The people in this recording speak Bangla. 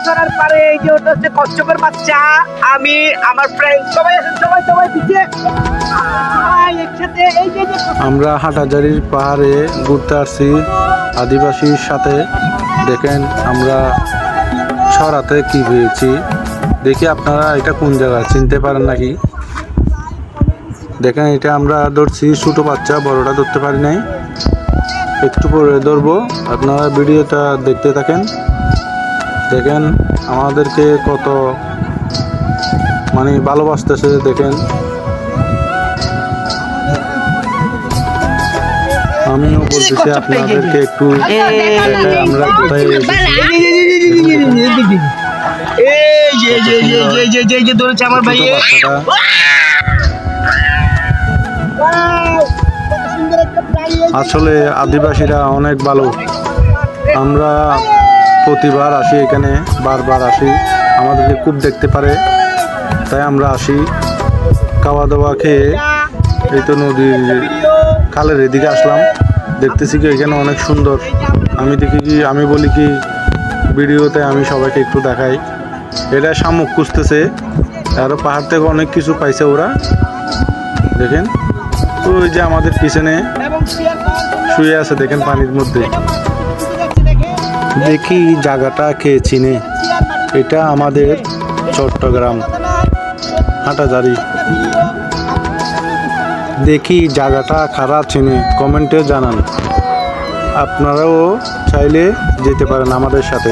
ধরার পারে এই যে ওটা হচ্ছে কচ্ছপের বাচ্চা। আমি আমার ফ্রেন্ড সবাই আছেন, সবাই পিছিয়ে সবাই একসাথে এই যে আমরা হাটাজারির পাহাড়ে ঘুরতে আসছি আদিবাসীর সাথে। দেখেন আমরা ছড়াতে কি পেয়েছি, দেখি আপনারা এটা কোন জায়গা চিনতে পারেন নাকি। দেখেন এটা আমরা ধরছি ছোটো বাচ্চা, বড়টা ধরতে পারি নাই, একটু পরে ধরবো। আপনারা ভিডিওটা দেখতে থাকেন। দেখেন আমাদেরকে কত মানে ভালোবাসতেছে। দেখেন আমিও বলতেছি আপনাদেরকে একটু দেখাই আমরা কোথায় এসেছি। এই যে ধরেছে আমার ভাই। ছোট বাচ্চাটা আসলে আদিবাসীরা অনেক ভালো। আমরা প্রতিবার আসি এখানে, বারবার আসি, আমাদেরকে খুব দেখতে পারে, তাই আমরা আসি। খাওয়া দাওয়া খেয়ে এই তো নদীর খালের এদিকে আসলাম। দেখতেছি কি এখানে অনেক সুন্দর। আমি বলি কি ভিডিওতে আমি সবাইকে একটু দেখাই। এটা শামুক খুঁজতেছে, আরও পাহাড় থেকে অনেক কিছু পাইছে ওরা। দেখেন তো ওই যে আমাদের পিছনে শুয়ে আছে, দেখেন পানির মধ্যে। দেখি জায়গাটা কে চিনে, এটা আমাদের চট্টগ্রাম হাটাজারি। দেখি জায়গাটা কারা চিনে, কমেন্টে জানান। আপনারাও চাইলে যেতে পারেন আমাদের সাথে।